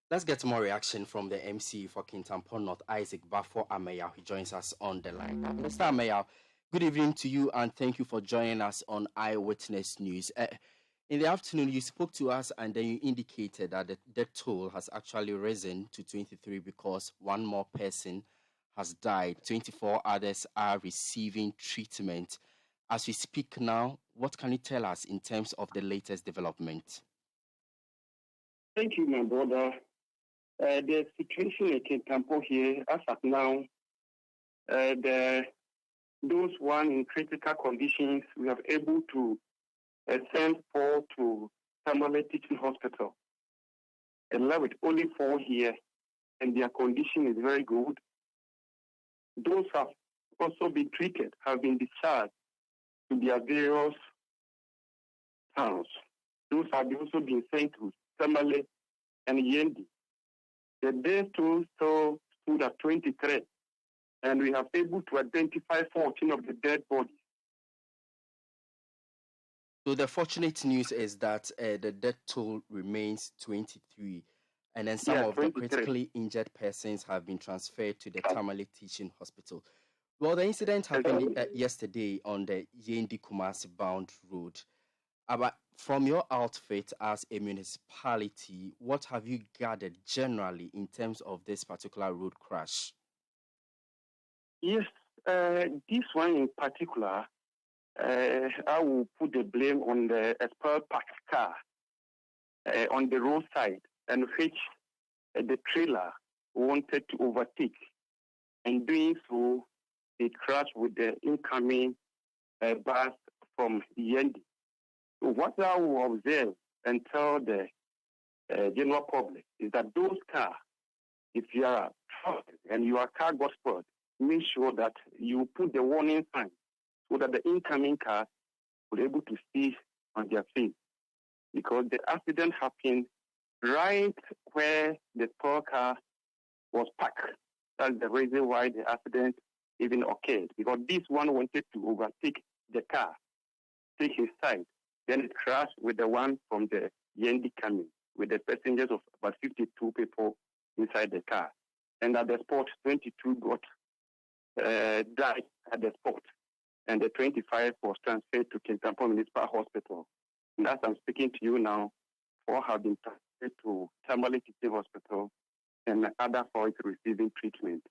Let's get more reaction from the MCE for Kintampo North, Isaac Baffoe Ameya, who joins us on the line. Mr. Ameya, good evening to you and thank you for joining us on Eyewitness News. In the afternoon, you spoke to us and then you indicated that the death toll has actually risen to 23 because one more person has died. 24 others are receiving treatment. As we speak now, what can you tell us in terms of the latest development? Thank you, my brother. The situation in Kintampo here, as of now, those one in critical conditions, we are able to send 4 to Tamale Teaching Hospital. And left with only 4 here, and their condition is very good. Those have also been treated, have been discharged to their various towns. Those have also been sent to Tamale and Yendi. The death toll still stood at 23, and we have able to identify 14 of the dead bodies. So the fortunate news is that the death toll remains 23, and then some of 23. The critically injured persons have been transferred to the Tamale Teaching Hospital. Well, the incident happened yesterday on the Yendi-Kumasi bound road. But from your outfit as a municipality, what have you gathered generally in terms of this particular road crash? Yes, this one in particular, I will put the blame on the spare parked car on the roadside, and which the trailer wanted to overtake. And doing so, it crashed with the incoming bus from Yendi. So what I will observe and tell the general public is that those cars, if you are and your car got spoiled, make sure that you put the warning sign so that the incoming car will be able to see on their feet. Because the accident happened right where the spoiled car was parked. That's the reason why the accident even occurred. Because this one wanted to overtake the car, take his side. Then it crashed with the one from the Yendi coming, with the passengers of about 52 people inside the car. And at the spot, 22 got died at the spot. And the 25 was transferred to Kintampo Municipal Hospital. And as I'm speaking to you now, 4 have been transferred to Tamale Teaching Hospital, and the other 4 is receiving treatment.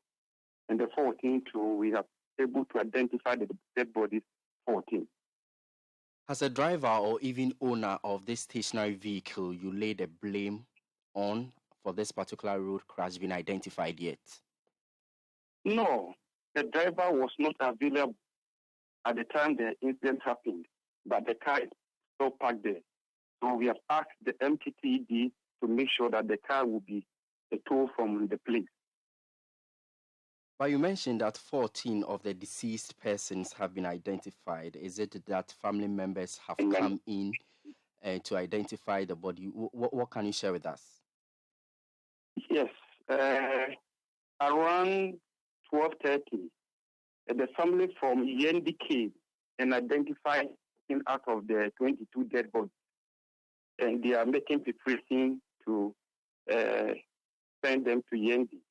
And the 14 too, we have able to identify the dead bodies, 14. Has a driver or even owner of this stationary vehicle you lay the blame on for this particular road crash been identified yet? No, the driver was not available at the time the incident happened, but the car is still parked there. So we have asked the MTTD to make sure that the car will be towed from the place. But you mentioned that 14 of the deceased persons have been identified. Is it that family members have come in to identify the body? What can you share with us? Yes. Around 12:30, the family from Yendi came and identified him out of the 22 dead bodies. And they are making preparation to send them to Yendi.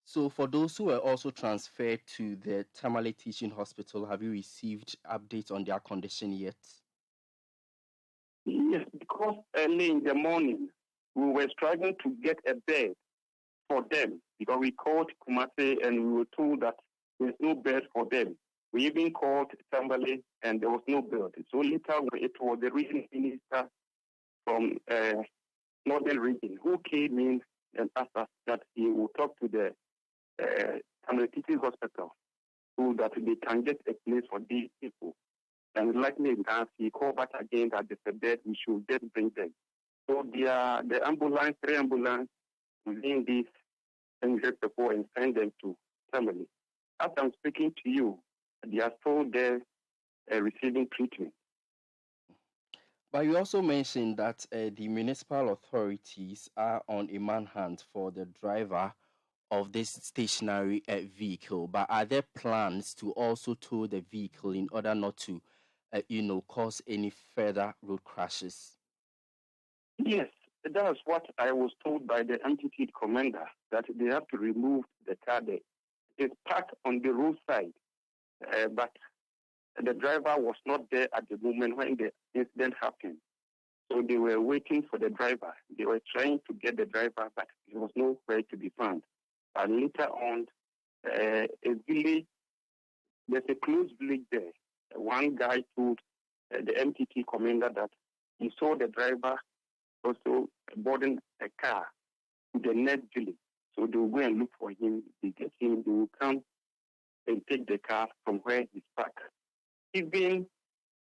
So for those who were also transferred to the Tamale Teaching Hospital, have you received updates on their condition yet? Yes, because early in the morning, we were struggling to get a bed for them because we called Kumasi and we were told that there's no bed for them. We even called Tamale and there was no bed. So later it was the regional minister from Northern region who came in and asked us that he will talk to the Tamale Teaching Hospital so that they can get a place for these people. And likely enough, he called back again that they said that we should just bring them. So the ambulance, 3 ambulances, within this, and people and send them to Tamale. As I'm speaking to you, they are still there receiving treatment. But you also mentioned that the municipal authorities are on a manhunt for the driver of this stationary vehicle. But are there plans to also tow the vehicle in order not to, cause any further road crashes? Yes, that's what I was told by the entity commander, that they have to remove the car there. It's parked on the roadside, but the driver was not there at the moment when the incident happened. So they were waiting for the driver. They were trying to get the driver, but he was nowhere to be found. And later on, a village, there's a closed village there. One guy told the MTT commander that he saw the driver also boarding a car to the next village. So they will go and look for him. They get him, they will come and take the car from where he's parked. Even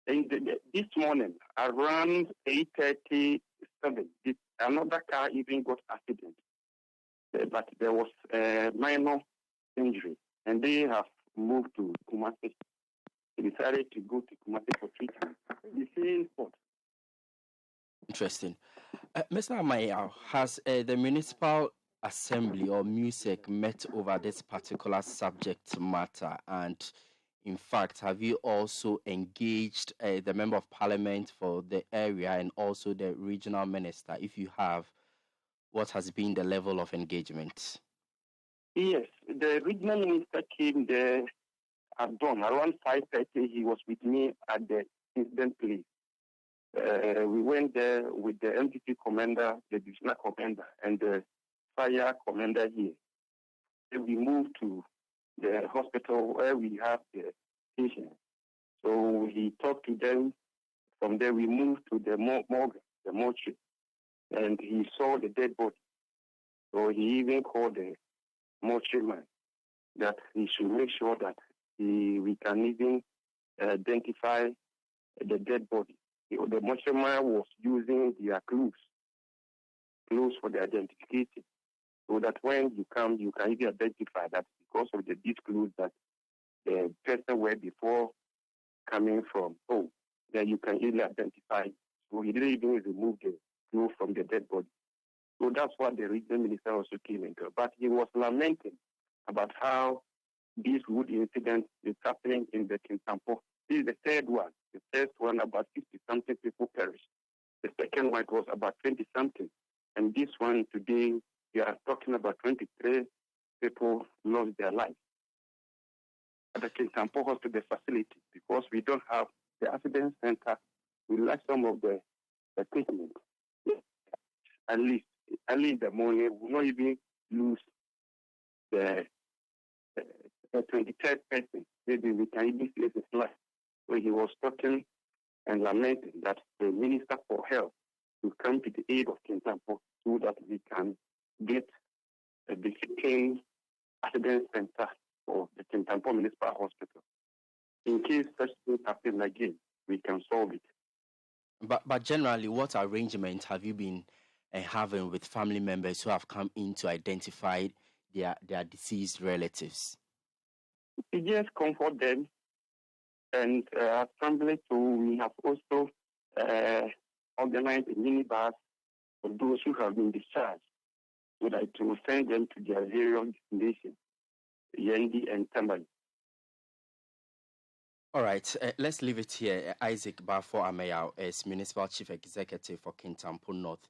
this morning, around 8:37, another car even got accident. But there was a minor injury, and they have moved to Kumasi. They decided to go to Kumasi for treatment. The same spot. Interesting. Mr. Amaya, has the Municipal Assembly or MUSEC met over this particular subject matter? And in fact, have you also engaged the Member of Parliament for the area and also the regional minister? If you have, what has been the level of engagement? Yes, the regional minister came there at dawn. Around 5:30, he was with me at the incident place. We went there with the MTT commander, the divisional commander, and the fire commander here. Then we moved to the hospital where we have the patient. So he talked to them. From there, we moved to the morgue, the mortuary, and he saw the dead body. So he even called the mortuary man that he should make sure that we can even identify the dead body. The mortuary man was using their clues for the identification, so that when you come, you can even identify that because of these clues that the person were before coming from home, then you can easily identify. So he didn't even remove the clue from the dead body. So that's what the regional minister also came into. But he was lamenting about how this wood incident is happening in the Kintampo. This is the third one. The first one, about 50-something people perished. The second one was about 20-something. And this one today, we are talking about 23 people lost their lives at the Kintampo Hospital facility because we don't have the accident center. We lack some of the equipment. At least early in the morning, we will not even lose the 23rd person. Maybe we can even save his life. So he was talking and lamenting that the Minister for Health will come to the aid of Kintampo so that we can get a befitting accident center for the Kintampo Municipal Hospital. In case such things happen again, we can solve it. But generally, what arrangement have you been having with family members who have come in to identify their deceased relatives? We just comfort them, and family too. We have also organized a minibus for those who have been discharged, so that to send them to their various destinations, Yendi and Tambali. All right, let's leave it here. Isaac Baffoe Ameyao is Municipal Chief Executive for Kintampo North.